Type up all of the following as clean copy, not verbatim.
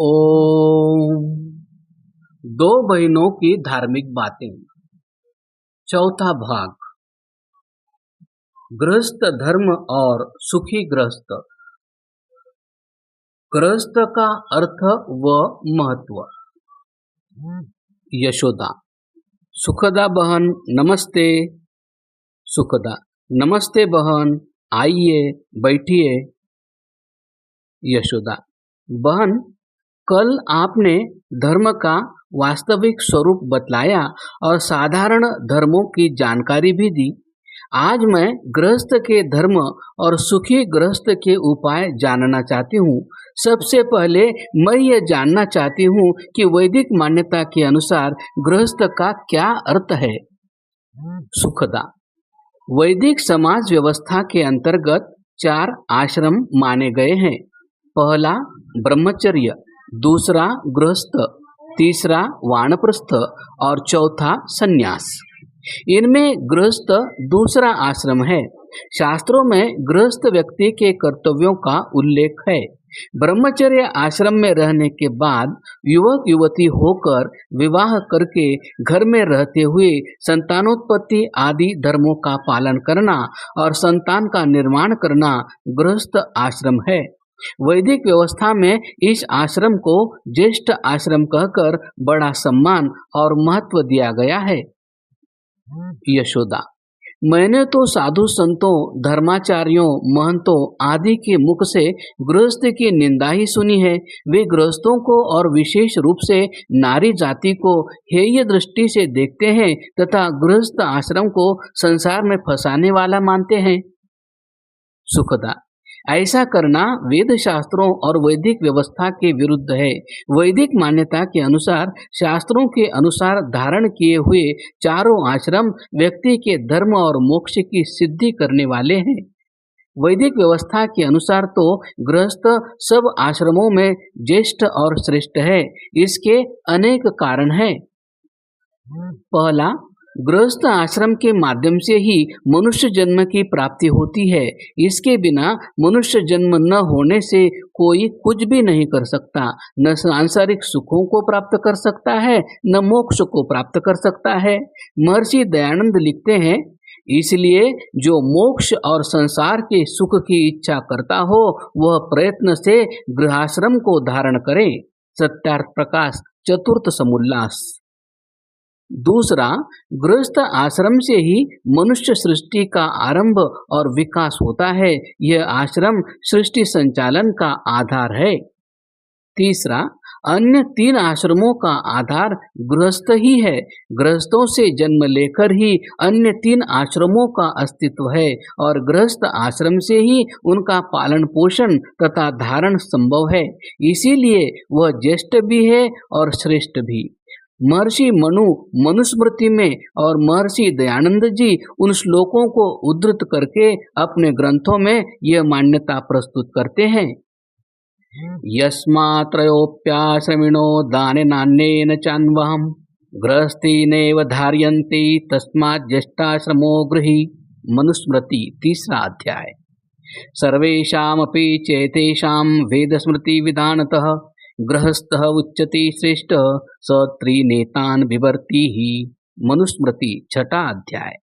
ओम। दो बहनों की धार्मिक बातें। चौथा भाग। गृहस्थ धर्म और सुखी गृहस्थ। गृहस्थ का अर्थ व महत्व। यशोदा। सुखदा बहन नमस्ते। सुखदा। नमस्ते बहन, आइए बैठिए। यशोदा। बहन, कल आपने धर्म का वास्तविक स्वरूप बतलाया और साधारण धर्मों की जानकारी भी दी। आज मैं गृहस्थ के धर्म और सुखी गृहस्थ के उपाय जानना चाहती हूँ। सबसे पहले मैं ये जानना चाहती हूँ कि वैदिक मान्यता के अनुसार गृहस्थ का क्या अर्थ है। सुखदा। वैदिक समाज व्यवस्था के अंतर्गत 4 आश्रम माने गए हैं। पहला ब्रह्मचर्य, दूसरा गृहस्थ, तीसरा वानप्रस्थ और चौथा सन्यास। इनमें गृहस्थ दूसरा आश्रम है। शास्त्रों में गृहस्थ व्यक्ति के कर्तव्यों का उल्लेख है। ब्रह्मचर्य आश्रम में रहने के बाद युवक युवती होकर विवाह करके घर में रहते हुए संतानोत्पत्ति आदि धर्मों का पालन करना और संतान का निर्माण करना गृहस्थ आश्रम है। वैदिक व्यवस्था में इस आश्रम को ज्येष्ठ आश्रम कहकर बड़ा सम्मान और महत्व दिया गया है। यशोदा। मैंने तो साधु संतों, धर्माचार्यों, महंतों आदि के मुख से गृहस्थ की निंदा ही सुनी है। वे गृहस्थों को और विशेष रूप से नारी जाति को हेय दृष्टि से देखते हैं तथा गृहस्थ आश्रम को संसार में फंसाने वाला मानते हैं। सुखदा। ऐसा करना वेद शास्त्रों और वैदिक व्यवस्था के विरुद्ध है। वैदिक मान्यता के अनुसार शास्त्रों के अनुसार धारण किए हुए चारों आश्रम व्यक्ति के धर्म और मोक्ष की सिद्धि करने वाले हैं। वैदिक व्यवस्था के अनुसार तो गृहस्थ सब आश्रमों में ज्येष्ठ और श्रेष्ठ है। इसके अनेक कारण हैं। पहला, गृहस्थ आश्रम के माध्यम से ही मनुष्य जन्म की प्राप्ति होती है। इसके बिना मनुष्य जन्म न होने से कोई कुछ भी नहीं कर सकता। न सांसारिक सुखों को प्राप्त कर सकता है, न मोक्ष को प्राप्त कर सकता है। महर्षि दयानंद लिखते हैं, इसलिए जो मोक्ष और संसार के सुख की इच्छा करता हो वह प्रयत्न से गृहाश्रम को धारण करे। सत्यार्थ प्रकाश, चतुर्थ समुल्लास। दूसरा, गृहस्थ आश्रम से ही मनुष्य सृष्टि का आरंभ और विकास होता है। यह आश्रम सृष्टि संचालन का आधार है। तीसरा, अन्य 3 आश्रमों का आधार गृहस्थ ही है। गृहस्थों से जन्म लेकर ही अन्य 3 आश्रमों का अस्तित्व है और गृहस्थ आश्रम से ही उनका पालन पोषण तथा धारण संभव है। इसीलिए वह ज्येष्ठ भी है और श्रेष्ठ भी। महर्षि मनु मनुस्मृति में और महर्षि दयानंद जी उन श्लोकों को उद्धृत करके अपने ग्रंथों में यह मान्यता प्रस्तुत करते हैं। यस्मात्रयोप्याश्रमिणो दानेनान्येन चान्वहम् गृहस्थीनेव धारयन्ति तस्मात् ज्येष्ठाश्रमो गृही। मनुस्मृति 3 अध्याय। सर्वेषामपि चेतेषां वेदस्मृति विधानतः गृहस्थः उच्यते श्रेष्ठ स त्रिनेतान् बिभर्ति ही। मनुस्मृति 6 अध्याय।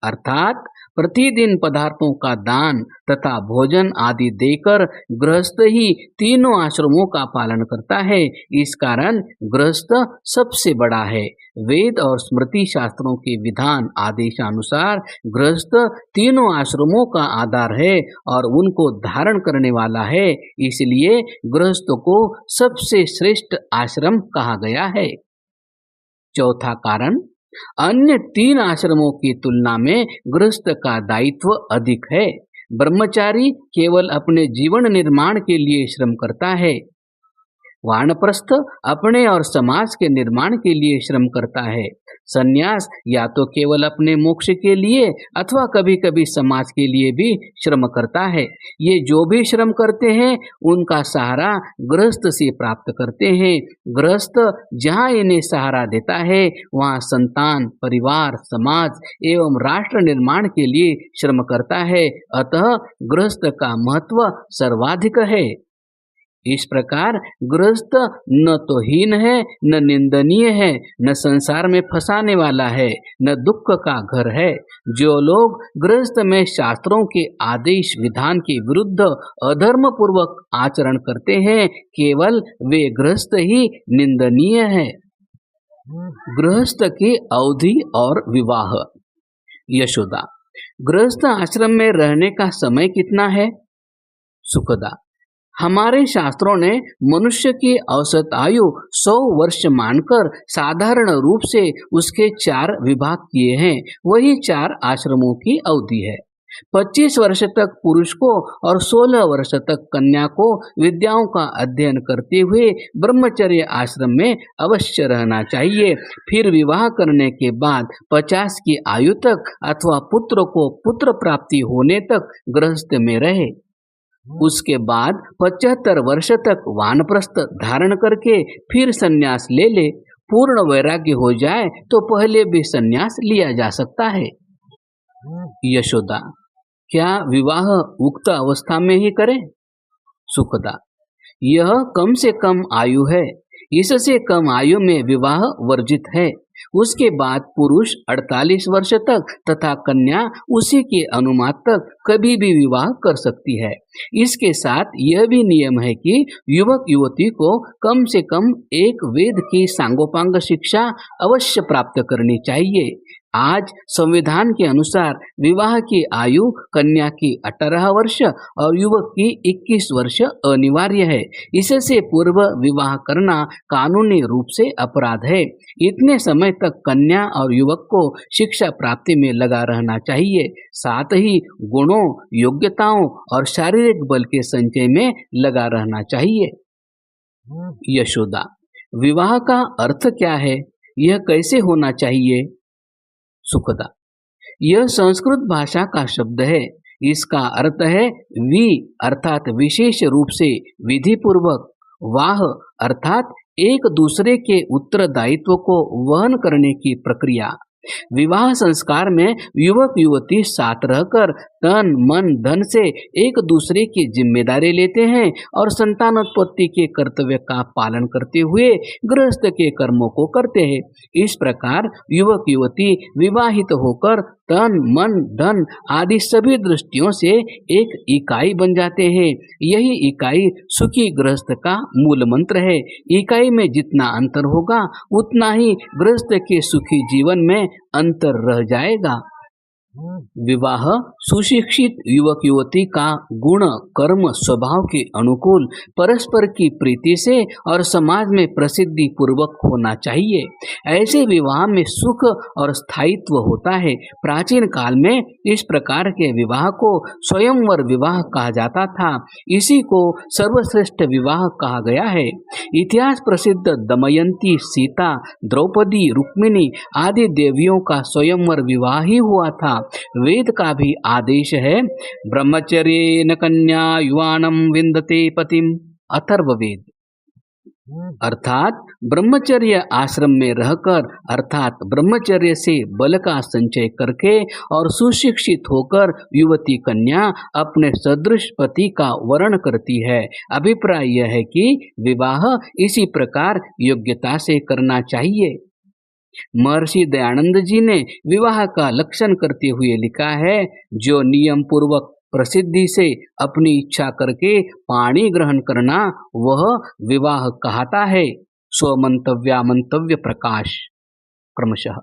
अर्थात प्रतिदिन पदार्थों का दान तथा भोजन आदि देकर गृहस्थ ही तीनों आश्रमों का पालन करता है। इस कारण गृहस्थ सबसे बड़ा है। वेद और स्मृति शास्त्रों के विधान आदेशानुसार गृहस्थ तीनों आश्रमों का आधार है और उनको धारण करने वाला है। इसलिए गृहस्थ को सबसे श्रेष्ठ आश्रम कहा गया है। चौथा कारण, अन्य 3 आश्रमों की तुलना में गृहस्थ का दायित्व अधिक है। ब्रह्मचारी केवल अपने जीवन निर्माण के लिए श्रम करता है। वानप्रस्थ अपने और समाज के निर्माण के लिए श्रम करता है। सन्यास या तो केवल अपने मोक्ष के लिए अथवा कभी कभी समाज के लिए भी श्रम करता है। ये जो भी श्रम करते हैं उनका सहारा गृहस्थ से प्राप्त करते हैं। गृहस्थ जहाँ इन्हें सहारा देता है वहाँ संतान, परिवार, समाज एवं राष्ट्र निर्माण के लिए श्रम करता है। अतः गृहस्थ का महत्व सर्वाधिक है। इस प्रकार गृहस्थ न तो हीन है, न निंदनीय है, न संसार में फंसाने वाला है, न दुख का घर है। जो लोग गृहस्थ में शास्त्रों के आदेश विधान के विरुद्ध अधर्म पूर्वक आचरण करते हैं, केवल वे गृहस्थ ही निंदनीय है। गृहस्थ की अवधि और विवाह। यशोदा, गृहस्थ आश्रम में रहने का समय कितना है? सुखदा, हमारे शास्त्रों ने मनुष्य की औसत आयु 100 वर्ष मानकर साधारण रूप से उसके 4 विभाग किए हैं। वही 4 आश्रमों की अवधि है। 25 वर्ष तक पुरुष को और 16 वर्ष तक कन्या को विद्याओं का अध्ययन करते हुए ब्रह्मचर्य आश्रम में अवश्य रहना चाहिए। फिर विवाह करने के बाद 50 की आयु तक अथवा पुत्र को पुत्र प्राप्ति होने तक गृहस्थ में रहे। उसके बाद 75 वर्ष तक वानप्रस्थ धारण करके फिर संन्यास ले ले। पूर्ण वैराग्य हो जाए तो पहले भी संन्यास लिया जा सकता है। यशोदा, क्या विवाह उक्त अवस्था में ही करें? सुखदा, यह कम से कम आयु है। इससे कम आयु में विवाह वर्जित है। उसके बाद पुरुष 48 वर्ष तक तथा कन्या उसी के अनुमात तक कभी भी विवाह कर सकती है। इसके साथ यह भी नियम है कि युवक युवती को कम से कम एक वेद की सांगोपांग शिक्षा अवश्य प्राप्त करनी चाहिए। आज संविधान के अनुसार विवाह की आयु कन्या की 18 वर्ष और युवक की 21 वर्ष अनिवार्य है। इससे पूर्व विवाह करना कानूनी रूप से अपराध है। इतने समय तक कन्या और युवक को शिक्षा प्राप्ति में लगा रहना चाहिए। साथ ही गुणों, योग्यताओं और शारीरिक बल के संचय में लगा रहना चाहिए। यशोदा, विवाह का अर्थ क्या है? यह कैसे होना चाहिए? सुखदा, यह संस्कृत भाषा का शब्द है। इसका अर्थ है वि अर्थात विशेष रूप से विधि पूर्वक, वाह अर्थात एक दूसरे के उत्तरदायित्व को वहन करने की प्रक्रिया। विवाह संस्कार में युवक युवती साथ रहकर तन मन धन से एक दूसरे की जिम्मेदारी लेते हैं और संतानोत्पत्ति के कर्तव्य का पालन करते हुए गृहस्थ के कर्मों को करते हैं। इस प्रकार युवक युवती विवाहित होकर तन मन धन आदि सभी दृष्टियों से एक इकाई बन जाते हैं। यही इकाई सुखी गृहस्थ का मूल मंत्र है। इकाई में जितना अंतर होगा उतना ही गृहस्थ के सुखी जीवन में अंतर रह जाएगा। विवाह सुशिक्षित युवक युवती का गुण कर्म स्वभाव के अनुकूल परस्पर की प्रीति से और समाज में प्रसिद्धि पूर्वक होना चाहिए। ऐसे विवाह में सुख और स्थायित्व होता है। प्राचीन काल में इस प्रकार के विवाह को स्वयंवर विवाह कहा जाता था। इसी को सर्वश्रेष्ठ विवाह कहा गया है। इतिहास प्रसिद्ध दमयंती, सीता, द्रौपदी, रुक्मिणी आदि देवियों का स्वयंवर विवाह ही हुआ था। वेद का भी आदेश है, ब्रह्मचर्येन कन्या युवानम विंदते पतिम। अथर्ववेद। अर्थात ब्रह्मचर्य आश्रम में रहकर अर्थात ब्रह्मचर्य से बल का संचय करके और सुशिक्षित होकर युवती कन्या अपने सदृश पति का वर्ण करती है। अभिप्राय यह है कि विवाह इसी प्रकार योग्यता से करना चाहिए। महर्षि दयानंद जी ने विवाह का लक्षण करते हुए लिखा है, जो नियम पूर्वक प्रसिद्धि से अपनी इच्छा करके पाणी ग्रहण करना वह विवाह कहता है। स्वमंतव्या मंतव्य प्रकाश क्रमशः।